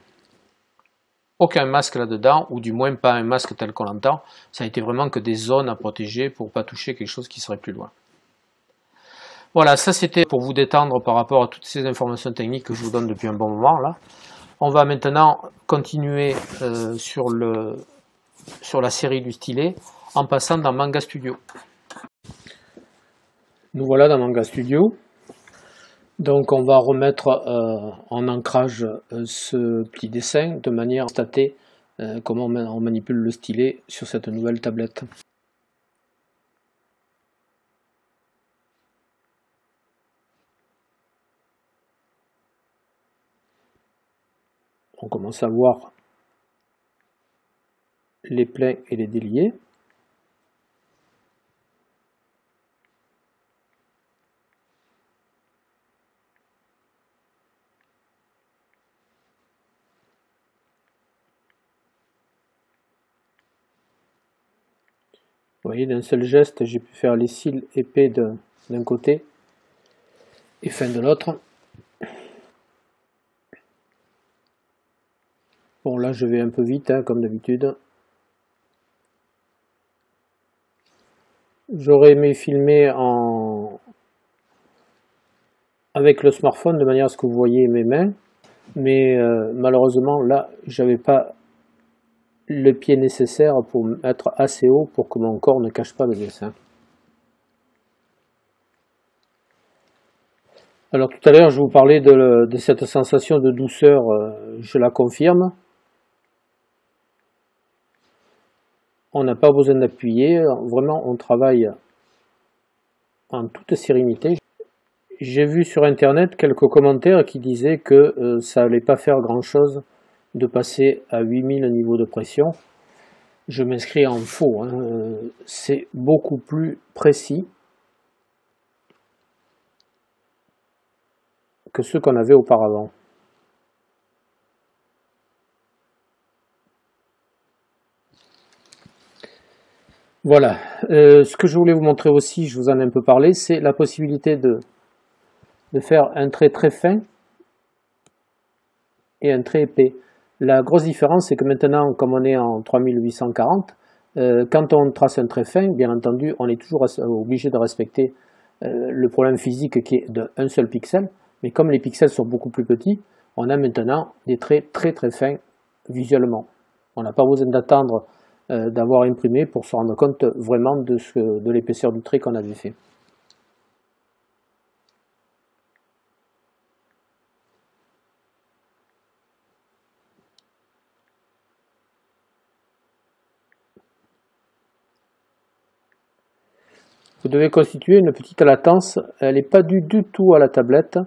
A: Aucun masque là-dedans, ou du moins pas un masque tel qu'on l'entend, ça a été vraiment que des zones à protéger pour ne pas toucher quelque chose qui serait plus loin. Voilà, ça c'était pour vous détendre par rapport à toutes ces informations techniques que je vous donne depuis un bon moment là. On va maintenant continuer sur la série du stylet en passant dans Manga Studio. Nous voilà dans Manga Studio. Donc on va remettre en ancrage ce petit dessin de manière à constater comment on manipule le stylet sur cette nouvelle tablette. On commence à voir les pleins et les déliés. Vous voyez, d'un seul geste, j'ai pu faire les cils épais d'un côté et fins de l'autre. Bon, là, je vais un peu vite, hein, comme d'habitude. J'aurais aimé filmer avec le smartphone de manière à ce que vous voyez mes mains, mais malheureusement, là, j'avais pas le pied nécessaire pour être assez haut pour que mon corps ne cache pas le dessin. Alors tout à l'heure je vous parlais de cette sensation de douceur, je la confirme. On n'a pas besoin d'appuyer, vraiment on travaille en toute sérénité. J'ai vu sur internet quelques commentaires qui disaient que ça n'allait pas faire grand chose de passer à 8000 niveaux de pression. Je m'inscris en faux, hein. C'est beaucoup plus précis que ceux qu'on avait auparavant. Voilà, ce que je voulais vous montrer aussi, je vous en ai un peu parlé, c'est la possibilité de faire un trait très fin et un trait épais. La grosse différence, c'est que maintenant, comme on est en 3840, quand on trace un trait fin, bien entendu, on est toujours obligé de respecter le problème physique qui est d'un seul pixel, mais comme les pixels sont beaucoup plus petits, on a maintenant des traits très très fins visuellement. On n'a pas besoin d'attendre d'avoir imprimé pour se rendre compte vraiment de l'épaisseur du trait qu'on avait fait. Vous devez constituer une petite latence, elle n'est pas due du tout à la tablette,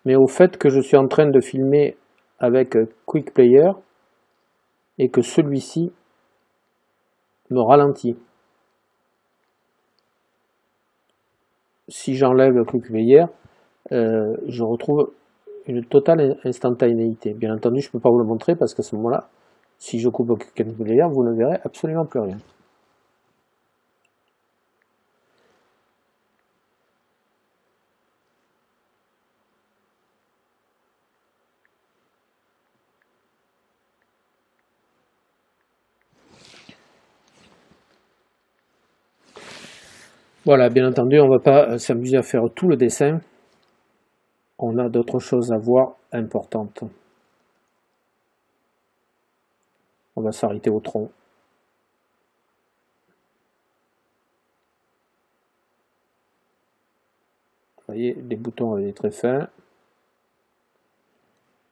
A: mais au fait que je suis en train de filmer avec Quick Player et que celui-ci me ralentit. Si j'enlève le Quick Player, je retrouve une totale instantanéité. Bien entendu, je ne peux pas vous le montrer parce qu'à ce moment-là, si je coupe le Quick Player, vous ne verrez absolument plus rien. Voilà, bien entendu, on ne va pas s'amuser à faire tout le dessin. On a d'autres choses à voir importantes. On va s'arrêter au tronc. Vous voyez, les boutons avec des traits fins.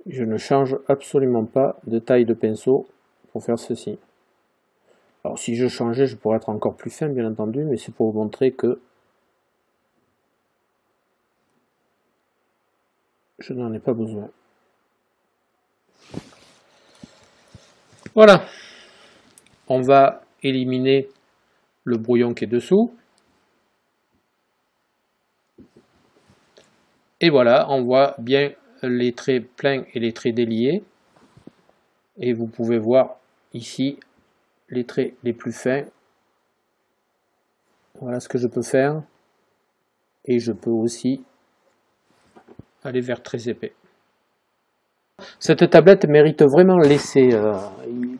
A: Je ne change absolument pas de taille de pinceau pour faire ceci. Alors si je changeais, je pourrais être encore plus fin, bien entendu, mais c'est pour vous montrer que je n'en ai pas besoin. Voilà. On va éliminer le brouillon qui est dessous. Et voilà, on voit bien les traits pleins et les traits déliés. Et vous pouvez voir ici les traits les plus fins. Voilà ce que je peux faire. Et je peux aussi aller vers très épais. Cette tablette mérite vraiment l'essai.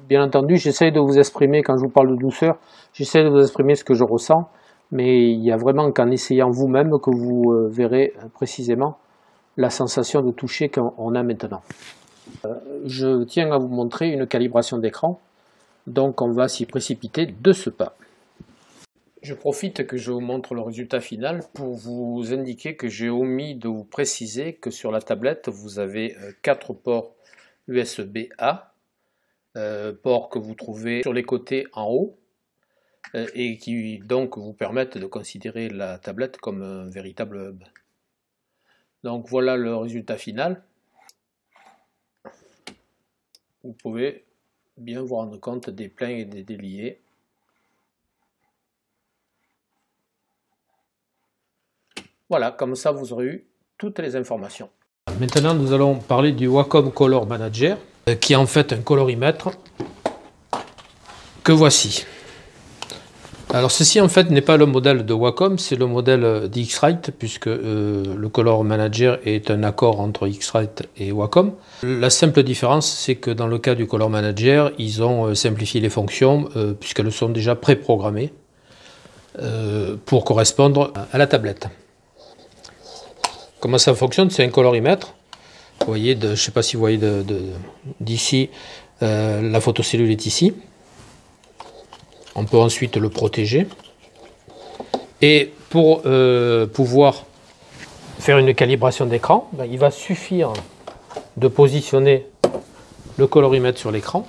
A: Bien entendu, j'essaie de vous exprimer, quand je vous parle de douceur, j'essaie de vous exprimer ce que je ressens. Mais il n'y a vraiment qu'en essayant vous-même que vous verrez précisément la sensation de toucher qu'on a maintenant. Je tiens à vous montrer une calibration d'écran. Donc on va s'y précipiter de ce pas. Je profite que je vous montre le résultat final pour vous indiquer que j'ai omis de vous préciser que sur la tablette vous avez 4 ports USB-A, ports que vous trouvez sur les côtés en haut et qui donc vous permettent de considérer la tablette comme un véritable hub. Donc voilà le résultat final. Vous pouvez bien vous rendre compte des pleins et des déliés. Voilà, comme ça vous aurez eu toutes les informations. Maintenant nous allons parler du Wacom Color Manager, qui est en fait un colorimètre que voici. Alors ceci en fait n'est pas le modèle de Wacom, c'est le modèle d'X-Rite, puisque le Color Manager est un accord entre X-Rite et Wacom. La simple différence, c'est que dans le cas du Color Manager, ils ont simplifié les fonctions, puisqu'elles sont déjà préprogrammées pour correspondre à la tablette. Comment ça fonctionne? C'est un colorimètre. Vous voyez, je ne sais pas si vous voyez d'ici, la photocellule est ici. On peut ensuite le protéger. Et pour pouvoir faire une calibration d'écran, il va suffire de positionner le colorimètre sur l'écran,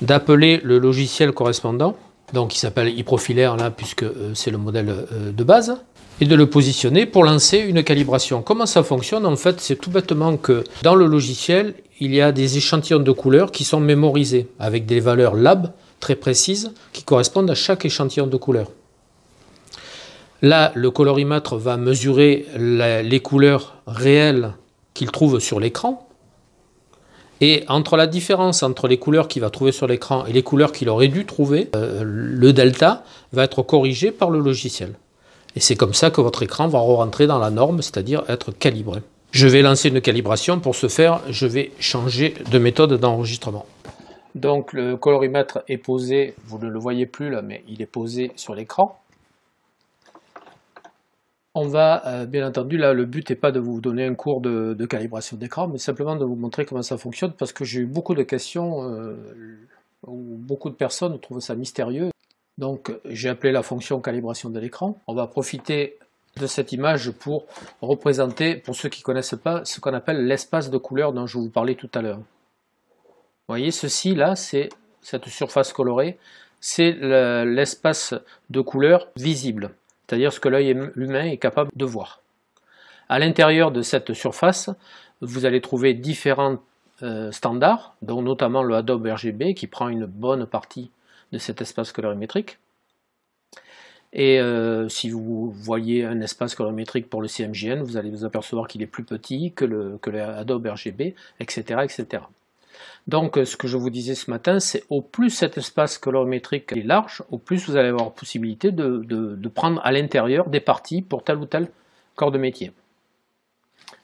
A: d'appeler le logiciel correspondant, donc il s'appelle iProfilaire là, puisque c'est le modèle de base, et de le positionner pour lancer une calibration. Comment ça fonctionne? En fait, c'est tout bêtement que dans le logiciel, il y a des échantillons de couleurs qui sont mémorisés avec des valeurs lab très précises qui correspondent à chaque échantillon de couleurs. Là, le colorimètre va mesurer les couleurs réelles qu'il trouve sur l'écran. Et entre la différence entre les couleurs qu'il va trouver sur l'écran et les couleurs qu'il aurait dû trouver, le delta va être corrigé par le logiciel. Et c'est comme ça que votre écran va rentrer dans la norme, c'est-à-dire être calibré. Je vais lancer une calibration. Pour ce faire, je vais changer de méthode d'enregistrement. Donc le colorimètre est posé, vous ne le voyez plus là, mais il est posé sur l'écran. On va, bien entendu, là le but n'est pas de vous donner un cours de calibration d'écran, mais simplement de vous montrer comment ça fonctionne, parce que j'ai eu beaucoup de questions où beaucoup de personnes trouvent ça mystérieux. Donc j'ai appelé la fonction calibration de l'écran. On va profiter de cette image pour représenter, pour ceux qui ne connaissent pas, ce qu'on appelle l'espace de couleur dont je vous parlais tout à l'heure. Vous voyez, ceci là, c'est cette surface colorée, c'est l'espace de couleur visible, c'est-à-dire ce que l'œil humain est capable de voir. À l'intérieur de cette surface, vous allez trouver différents standards, dont notamment le Adobe RGB qui prend une bonne partie de cet espace colorimétrique. Et si vous voyez un espace colorimétrique pour le CMJN, vous allez vous apercevoir qu'il est plus petit que le Adobe RGB, etc., etc. Donc ce que je vous disais ce matin, c'est au plus cet espace colorimétrique est large, au plus vous allez avoir la possibilité de prendre à l'intérieur des parties pour tel ou tel corps de métier.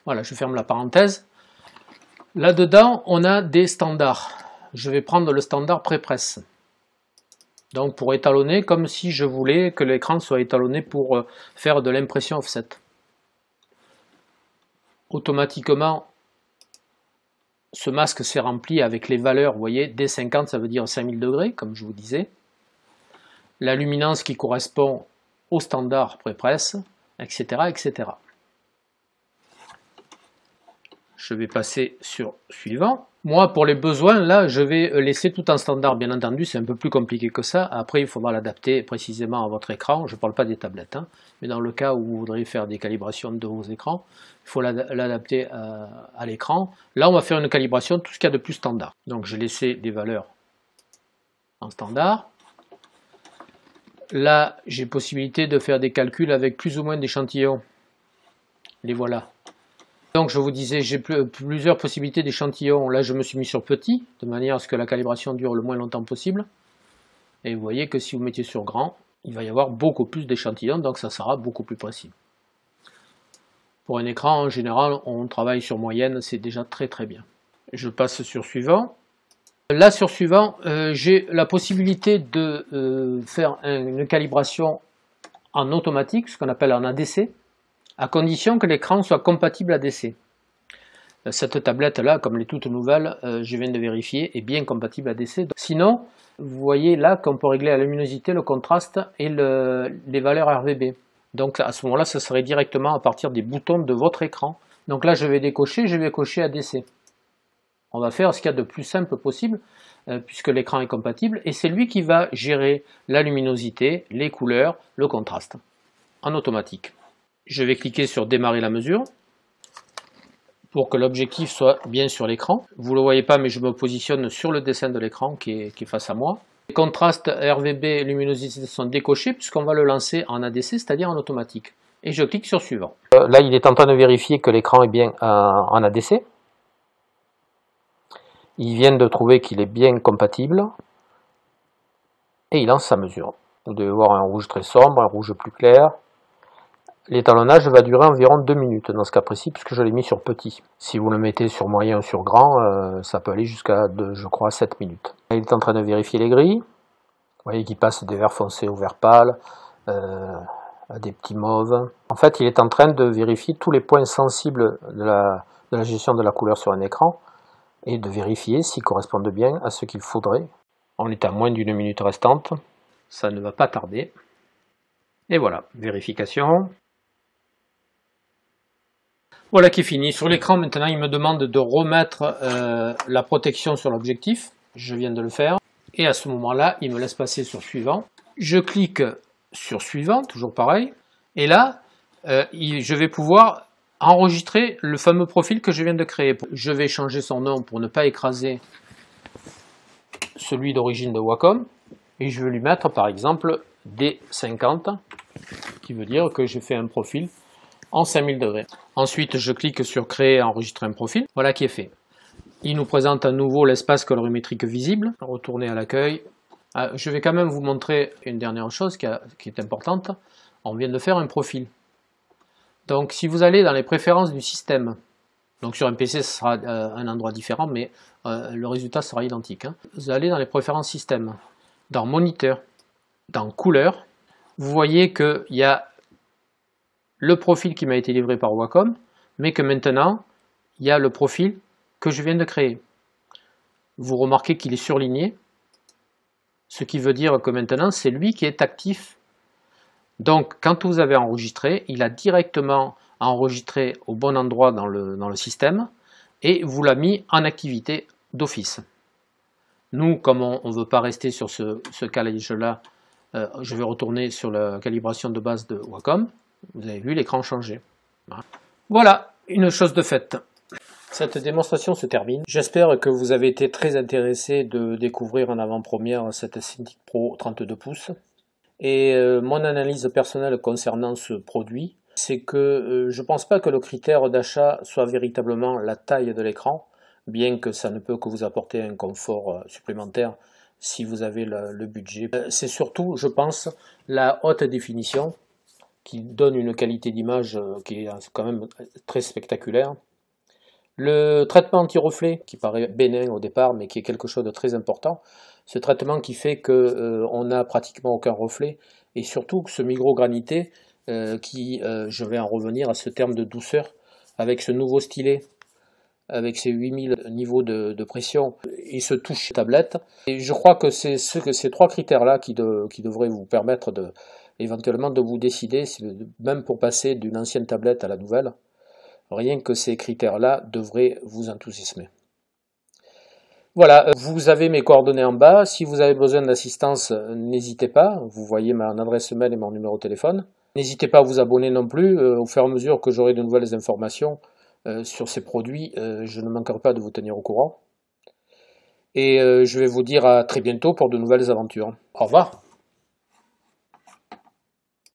A: Voilà, je ferme la parenthèse. Là-dedans, on a des standards. Je vais prendre le standard pré-presse. Donc pour étalonner, comme si je voulais que l'écran soit étalonné pour faire de l'impression offset. Automatiquement, ce masque s'est rempli avec les valeurs, vous voyez, D50 ça veut dire 5000 degrés, comme je vous disais. La luminance qui correspond au standard pré-presse, etc., etc. Je vais passer sur suivant. Moi, pour les besoins, là, je vais laisser tout en standard, bien entendu, c'est un peu plus compliqué que ça. Après, il faudra l'adapter précisément à votre écran. Je ne parle pas des tablettes, hein, mais dans le cas où vous voudriez faire des calibrations de vos écrans, il faut l'adapter à l'écran. Là, on va faire une calibration, tout ce qu'il y a de plus standard. Donc, j'ai laissé des valeurs en standard. Là, j'ai possibilité de faire des calculs avec plus ou moins d'échantillons. Les voilà. Donc je vous disais, j'ai plusieurs possibilités d'échantillons. Là, je me suis mis sur petit, de manière à ce que la calibration dure le moins longtemps possible. Et vous voyez que si vous mettez sur grand, il va y avoir beaucoup plus d'échantillons, donc ça sera beaucoup plus précis. Pour un écran, en général, on travaille sur moyenne, c'est déjà très très bien. Je passe sur suivant. Là, sur suivant, j'ai la possibilité de faire une calibration en automatique, ce qu'on appelle en ADC, à condition que l'écran soit compatible ADC. Cette tablette-là, comme les toutes nouvelles, je viens de vérifier, est bien compatible ADC. Sinon, vous voyez là qu'on peut régler la luminosité, le contraste et les valeurs RGB. Donc à ce moment-là, ça serait directement à partir des boutons de votre écran. Donc là, je vais décocher, je vais cocher ADC. On va faire ce qu'il y a de plus simple possible, puisque l'écran est compatible, et c'est lui qui va gérer la luminosité, les couleurs, le contraste, en automatique. Je vais cliquer sur démarrer la mesure pour que l'objectif soit bien sur l'écran. Vous ne le voyez pas, mais je me positionne sur le dessin de l'écran qui est face à moi. Les contrastes RGB et luminosité sont décochés puisqu'on va le lancer en ADC, c'est-à-dire en automatique. Et je clique sur suivant. Là, il est en train de vérifier que l'écran est bien en ADC. Il vient de trouver qu'il est bien compatible. Et il lance sa mesure. Vous devez voir un rouge très sombre, un rouge plus clair. L'étalonnage va durer environ 2 minutes dans ce cas précis, puisque je l'ai mis sur petit. Si vous le mettez sur moyen ou sur grand, ça peut aller jusqu'à, je crois, 7 minutes. Il est en train de vérifier les grilles. Vous voyez qu'il passe des verts foncés au vert pâle, à des petits mauves. En fait, il est en train de vérifier tous les points sensibles de la gestion de la couleur sur un écran, et de vérifier s'ils correspondent bien à ce qu'il faudrait. On est à moins d'1 minute restante. Ça ne va pas tarder. Et voilà, vérification. Voilà qui est fini. Sur l'écran, maintenant, il me demande de remettre la protection sur l'objectif. Je viens de le faire. Et à ce moment-là, il me laisse passer sur suivant. Je clique sur suivant, toujours pareil. Et là, je vais pouvoir enregistrer le fameux profil que je viens de créer. Je vais changer son nom pour ne pas écraser celui d'origine de Wacom. Et je vais lui mettre, par exemple, D50, qui veut dire que j'ai fait un profil en 5000 degrés. Ensuite, je clique sur créer et enregistrer un profil. Voilà qui est fait. Il nous présente à nouveau l'espace colorimétrique visible. Retournez à l'accueil. Je vais quand même vous montrer une dernière chose qui est importante. On vient de faire un profil. Donc, si vous allez dans les préférences du système, donc sur un PC, ce sera un endroit différent, mais le résultat sera identique. Hein. Vous allez dans les préférences système, dans moniteur, dans couleur, vous voyez qu'il y a le profil qui m'a été livré par Wacom, mais que maintenant, il y a le profil que je viens de créer. Vous remarquez qu'il est surligné, ce qui veut dire que maintenant, c'est lui qui est actif. Donc, quand vous avez enregistré, il a directement enregistré au bon endroit dans le système, et vous l'a mis en activité d'office. Nous, comme on ne veut pas rester sur ce calage-là, je vais retourner sur la calibration de base de Wacom. Vous avez vu l'écran changer. Voilà, une chose de faite. Cette démonstration se termine. J'espère que vous avez été très intéressés de découvrir en avant-première cette Cintiq Pro 32 pouces. Et mon analyse personnelle concernant ce produit, c'est que je ne pense pas que le critère d'achat soit véritablement la taille de l'écran, bien que ça ne peut que vous apporter un confort supplémentaire si vous avez le budget. C'est surtout, je pense, la haute définition qui donne une qualité d'image qui est quand même très spectaculaire. Le traitement anti-reflet, qui paraît bénin au départ, mais qui est quelque chose de très important, ce traitement qui fait qu'on n'a pratiquement aucun reflet, et surtout que ce microgranité, je vais en revenir à ce terme de douceur, avec ce nouveau stylet, avec ses 8000 niveaux de pression, il se touche tablette. Et je crois que c'est ces trois critères-là qui devraient vous permettre éventuellement de vous décider, même pour passer d'une ancienne tablette à la nouvelle. Rien que ces critères-là devraient vous enthousiasmer. Voilà, vous avez mes coordonnées en bas. Si vous avez besoin d'assistance, n'hésitez pas. Vous voyez mon adresse mail et mon numéro de téléphone. N'hésitez pas à vous abonner non plus. Au fur et à mesure que j'aurai de nouvelles informations sur ces produits, je ne manquerai pas de vous tenir au courant. Et je vais vous dire à très bientôt pour de nouvelles aventures. Au revoir.